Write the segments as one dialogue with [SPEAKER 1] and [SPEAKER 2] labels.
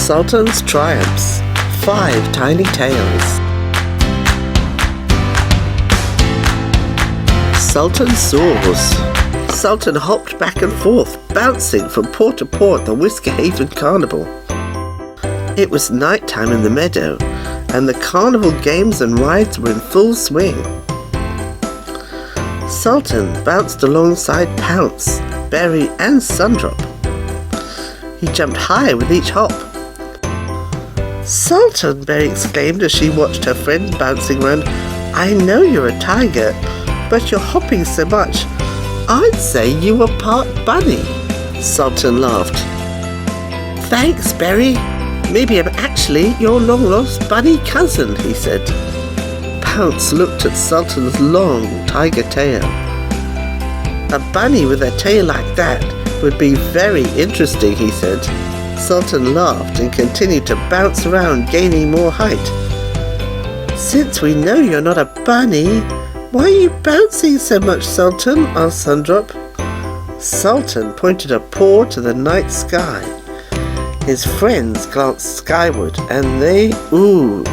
[SPEAKER 1] Sultan's Triumphs, 5 Tiny Tales. Sultan Soars. Sultan hopped back and forth, bouncing from port to port the Whisker Haven Carnival. It was night time in the meadow, and the carnival games and rides were in full swing. Sultan bounced alongside Pounce, Berry and Sundrop. He jumped high with each hop. "Sultan," Berry exclaimed as she watched her friend bouncing around, "I know you're a tiger, but you're hopping so much, I'd say you were part bunny." Sultan laughed. "Thanks, Berry. Maybe I'm actually your long-lost bunny cousin," he said. Pounce looked at Sultan's long tiger tail. "A bunny with a tail like that would be very interesting," he said. Sultan laughed and continued to bounce around, gaining more height. "Since we know you're not a bunny, why are you bouncing so much, Sultan?" asked Sundrop. Sultan pointed a paw to the night sky. His friends glanced skyward and they oohed.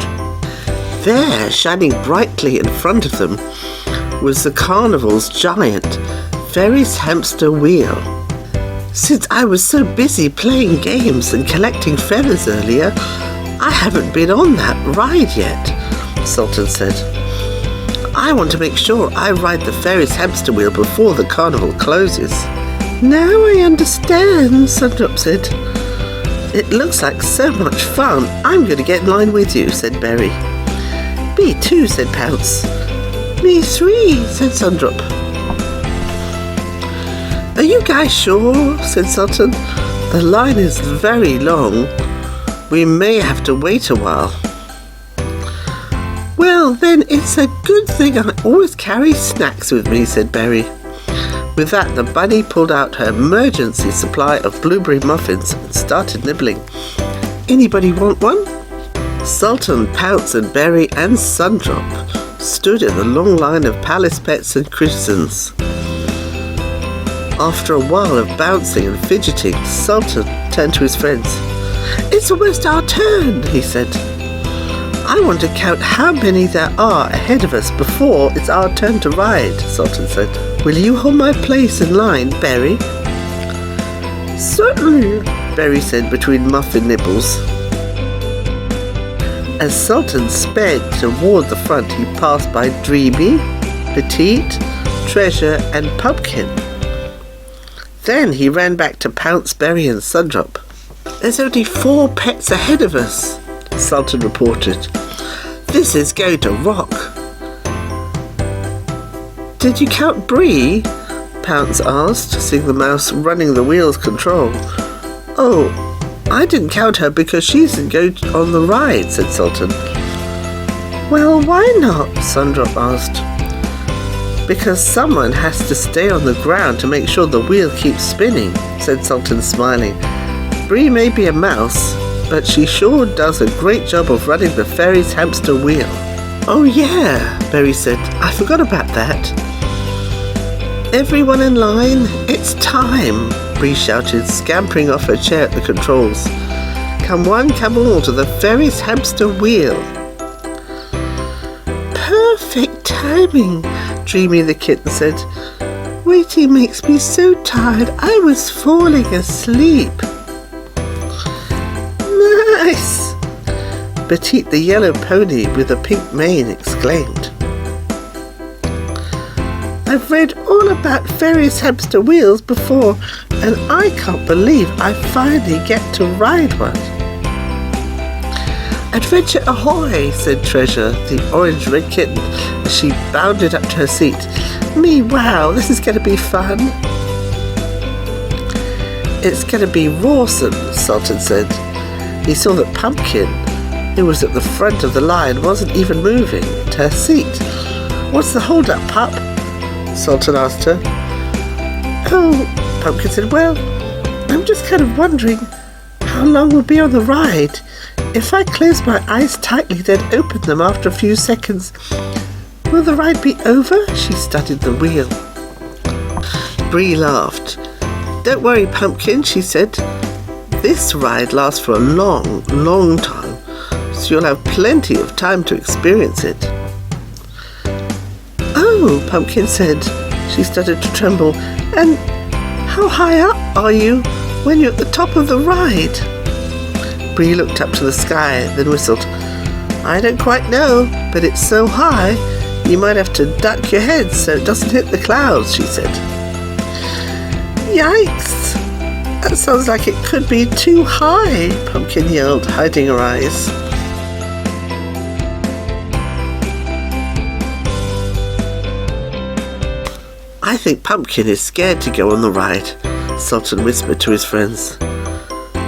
[SPEAKER 1] There, shining brightly in front of them, was the carnival's giant Ferris hamster wheel. "Since I was so busy playing games and collecting feathers earlier, I haven't been on that ride yet," Sultan said. "I want to make sure I ride the Ferris hamster wheel before the carnival closes." "Now I understand," Sundrop said. "It looks like so much fun. I'm going to get in line with you," said Berry. "Me too," said Pounce. "Me 3, said Sundrop. "Are you guys sure?" said Sultan. "The line is very long. We may have to wait a while." "Well, then it's a good thing I always carry snacks with me," said Berry. With that, the bunny pulled out her emergency supply of blueberry muffins and started nibbling. "Anybody want one?" Sultan, Pounce and Berry and Sundrop stood in the long line of palace pets and citizens. After a while of bouncing and fidgeting, Sultan turned to his friends. "It's almost our turn," he said. "I want to count how many there are ahead of us before it's our turn to ride," Sultan said. "Will you hold my place in line, Berry?" "Certainly," Berry said between muffin nibbles. As Sultan sped toward the front, he passed by Dreamy, Petite, Treasure and Pumpkin. Then he ran back to Pounce, Berry and Sundrop. "There's only 4 pets ahead of us," Sultan reported. "This is going to rock." "Did you count Brie?" Pounce asked, seeing the mouse running the wheel's control. "Oh, I didn't count her because she isn't going on the ride," said Sultan. "Well, why not?" Sundrop asked. "Because someone has to stay on the ground to make sure the wheel keeps spinning," said Sultan, smiling. "Brie may be a mouse, but she sure does a great job of running the Ferris hamster wheel." "Oh yeah," Berry said. "I forgot about that." "Everyone in line, it's time," Brie shouted, scampering off her chair at the controls. "Come one, come all to the Ferris hamster wheel." "Perfect timing," Dreamy the kitten said. "Waiting makes me so tired, I was falling asleep." "Nice," Petite the yellow pony with a pink mane exclaimed. "I've read all about Ferris hamster wheels before, and I can't believe I finally get to ride one." "Adventure ahoy," said Treasure, the orange-red kitten, as she bounded up to her seat. "Me wow, this is going to be fun." "It's going to be rawsome," Sultan said. He saw that Pumpkin, who was at the front of the line, wasn't even moving to her seat. "What's the hold-up, pup?" Sultan asked her. "Oh," Pumpkin said, "well, I'm just kind of wondering how long we'll be on the ride. If I close my eyes tightly, then open them after a few seconds, will the ride be over?" She studied the wheel. Brie laughed. "Don't worry, Pumpkin," she said. This ride lasts for a long, long time, so you'll have plenty of time to experience it. Oh, Pumpkin said. She started to tremble. And how high up are you when you're at the top of the ride? Brie looked up to the sky, then whistled. I don't quite know, but it's so high, you might have to duck your head so it doesn't hit the clouds, she said. Yikes! That sounds like it could be too high, Pumpkin yelled, hiding her eyes. I think Pumpkin is scared to go on the ride, Sultan whispered to his friends.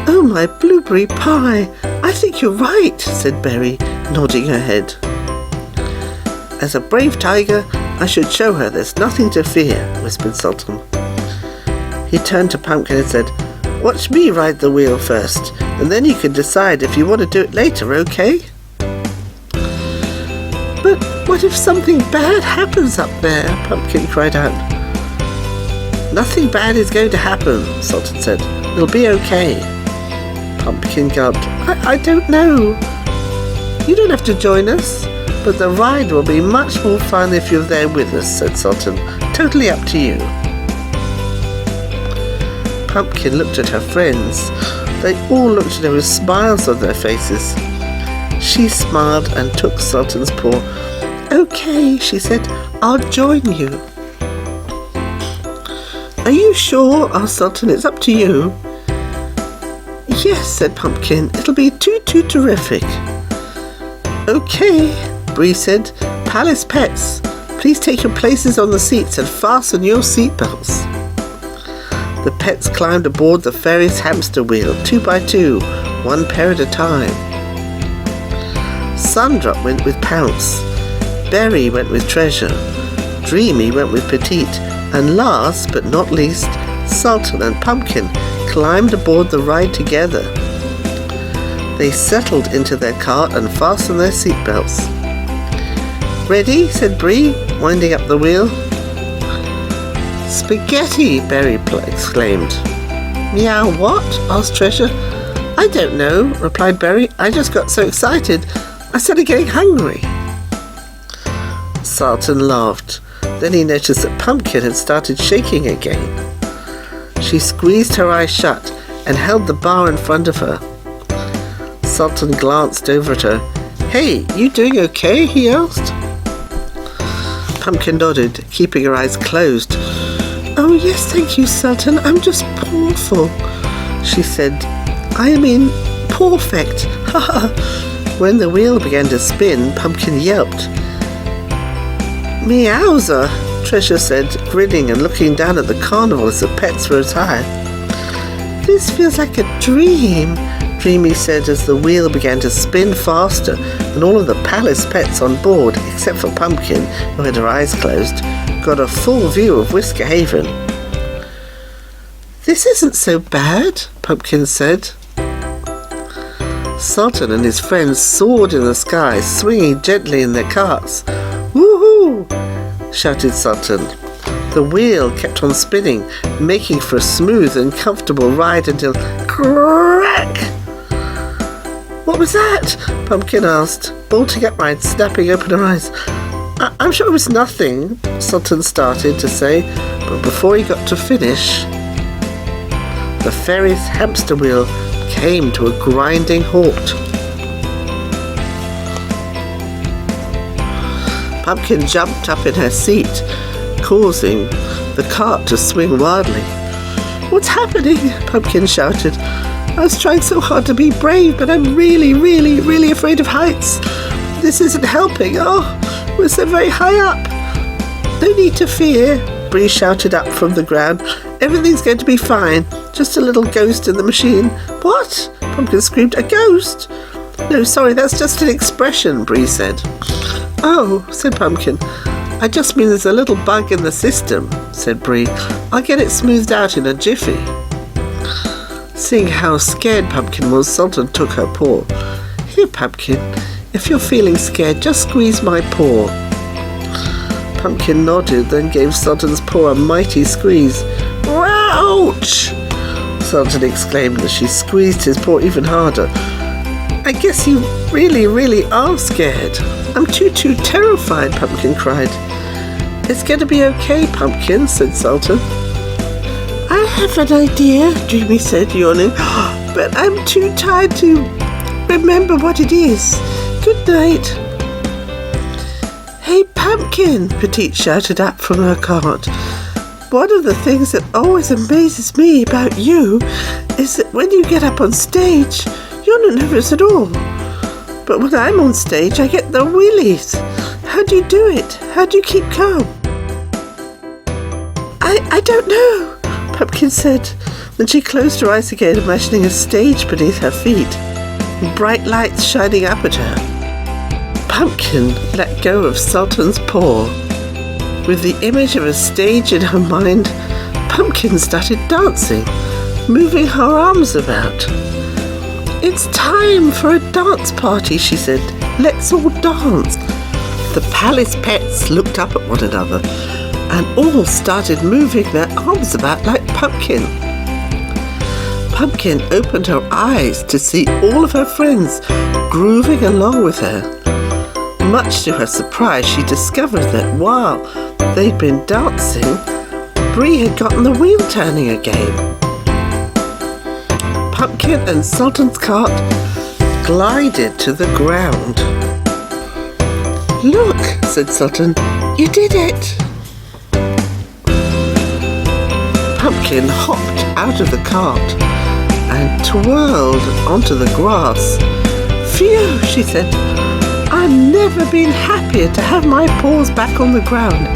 [SPEAKER 1] Oh, my blueberry pie, I think you're right, said Berry, nodding her head. As a brave tiger, I should show her there's nothing to fear, whispered Sultan. He turned to Pumpkin and said, Watch me ride the wheel first, and then you can decide if you want to do it later, okay? But what if something bad happens up there? Pumpkin cried out. Nothing bad is going to happen, Sultan said. It'll be okay. Pumpkin gulped. I don't know. You don't have to join us, but the ride will be much more fun if you're there with us, said Sultan. Totally up to you. Pumpkin looked at her friends. They all looked at her with smiles on their faces. She smiled and took Sultan's paw. Okay, she said, I'll join you. Are you sure? Asked Sultan. It's up to you. Yes, said Pumpkin. It'll be too terrific. Okay, Brie said. Palace pets, please take your places on the seats and fasten your seatbelts. The pets climbed aboard the Ferris hamster wheel, 2 by 2, one pair at a time. Sundrop went with Pounce. Berry went with Treasure. Dreamy went with Petite. And last but not least, Sultan and Pumpkin climbed aboard the ride together. They settled into their cart and fastened their seatbelts. Ready? Said Brie, winding up the wheel. Spaghetti! Berry exclaimed. Meow what? Asked Treasure. I don't know, replied Berry. I just got so excited, I started getting hungry. Sultan laughed. Then he noticed that Pumpkin had started shaking again. She squeezed her eyes shut and held the bar in front of her. Sultan glanced over at her. Hey, you doing okay? He asked. Pumpkin nodded, keeping her eyes closed. Oh yes, thank you, Sultan. I'm just pawful, she said. I mean, perfect. When the wheel began to spin, Pumpkin yelped. Meowser, Treasure said, grinning and looking down at the carnival as the pets rose high. This feels like a dream, Dreamy said as the wheel began to spin faster and all of the palace pets on board, except for Pumpkin, who had her eyes closed, got a full view of Whisker Haven. This isn't so bad, Pumpkin said. Sultan and his friends soared in the sky, swinging gently in their carts. Woohoo! Shouted Sultan. The wheel kept on spinning, making for a smooth and comfortable ride until crack! What was that? Pumpkin asked, bolting upright, snapping open her eyes. I'm sure it was nothing, Sultan started to say, but before he got to finish, the Ferris hamster wheel came to a grinding halt. Pumpkin jumped up in her seat, causing the cart to swing wildly. What's happening? Pumpkin shouted. I was trying so hard to be brave, but I'm really afraid of heights. This isn't helping. Oh, we're so very high up. No need to fear, Brie shouted up from the ground. Everything's going to be fine. Just a little ghost in the machine. What? Pumpkin screamed. A ghost? No, sorry, that's just an expression, Brie said. Oh, said Pumpkin. I just mean there's a little bug in the system, said Brie. I'll get it smoothed out in a jiffy. Seeing how scared Pumpkin was, Sultan took her paw. Here, Pumpkin, if you're feeling scared, just squeeze my paw. Pumpkin nodded, then gave Sultan's paw a mighty squeeze. Ouch! Sultan exclaimed as she squeezed his paw even harder. I guess you really, really are scared. I'm too terrified, Pumpkin cried. It's going to be okay, Pumpkin, said Sultan. I have an idea, Dreamy said, yawning, but I'm too tired to remember what it is. Good night. Hey, Pumpkin, Petite shouted up from her cart. One of the things that always amazes me about you is that when you get up on stage, you're not nervous at all. But when I'm on stage, I get the willies. How do you do it? How do you keep calm? I don't know, Pumpkin said. Then she closed her eyes again, imagining a stage beneath her feet, bright lights shining up at her. Pumpkin let go of Sultan's paw. With the image of a stage in her mind, Pumpkin started dancing, moving her arms about. It's time for a dance party, she said. Let's all dance. The palace pets looked up at one another and all started moving their arms about like Pumpkin. Pumpkin opened her eyes to see all of her friends grooving along with her. Much to her surprise, she discovered that while they'd been dancing, Brie had gotten the wheel turning again. Pumpkin and Sultan's cart glided to the ground. Look, said Sultan, you did it. Pumpkin hopped out of the cart and twirled onto the grass. Phew, she said, I've never been happier to have my paws back on the ground.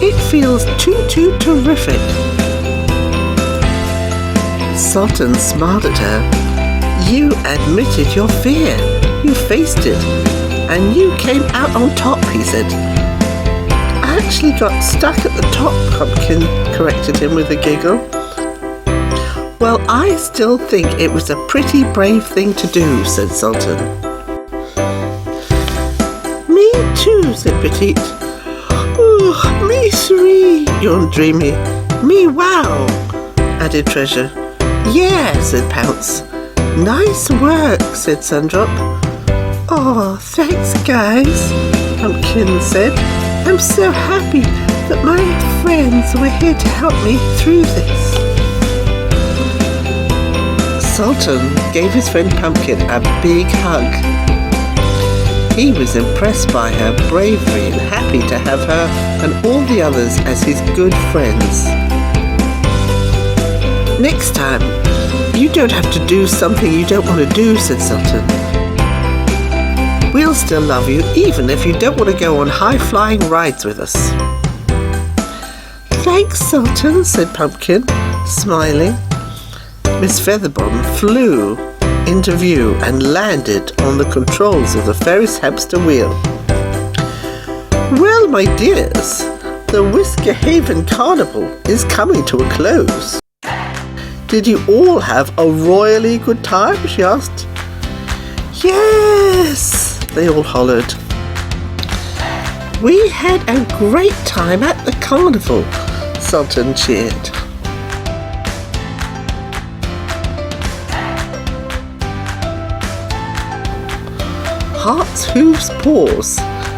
[SPEAKER 1] It feels too terrific. Sultan smiled at her. You admitted your fear. You faced it. And you came out on top, he said. I actually got stuck at the top, Pumpkin corrected him with a giggle. Well, I still think it was a pretty brave thing to do, said Sultan. Me too, said Petite. Oh, me three, yawned Dreamy. Me wow, added Treasure. Yeah, said Pounce. Nice work, said Sundrop. Oh, thanks, guys, Pumpkin said. I'm so happy that my friends were here to help me through this. Sultan gave his friend Pumpkin a big hug. He was impressed by her bravery and happy to have her and all the others as his good friends. Next time, you don't have to do something you don't want to do, said Sultan. We'll still love you, even if you don't want to go on high-flying rides with us. Thanks, Sultan, said Pumpkin, smiling. Miss Featherbottom flew into view and landed on the controls of the Ferris hamster wheel. Well, my dears, the Whisker Haven Carnival is coming to a close. Did you all have a royally good time? She asked. Yes, they all hollered. We had a great time at the carnival, Sultan cheered. Hearts, hooves, paws,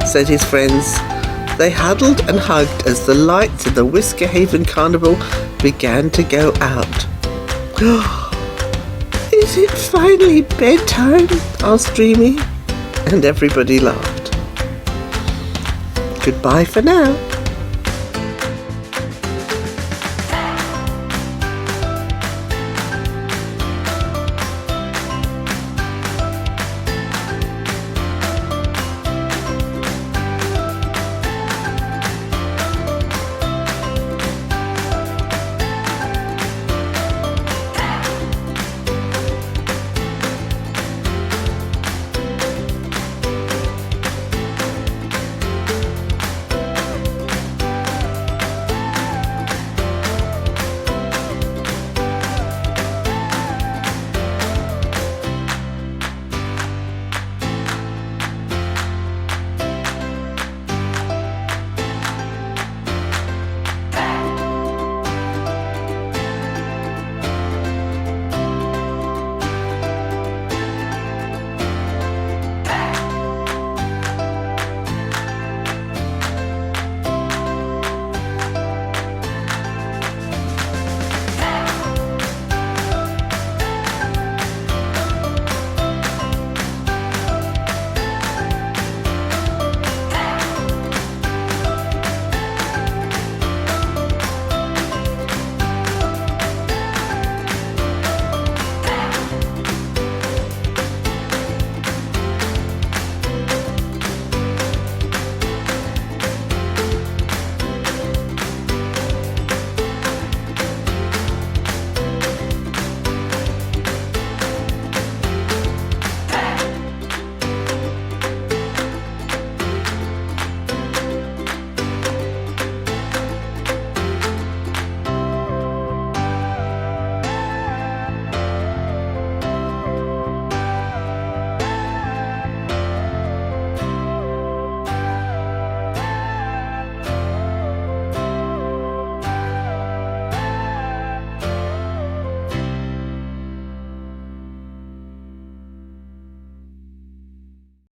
[SPEAKER 1] said his friends. They huddled and hugged as the lights of the Whisker Haven Carnival began to go out. Is it finally bedtime? Asked Dreamy, and everybody laughed. Goodbye for now.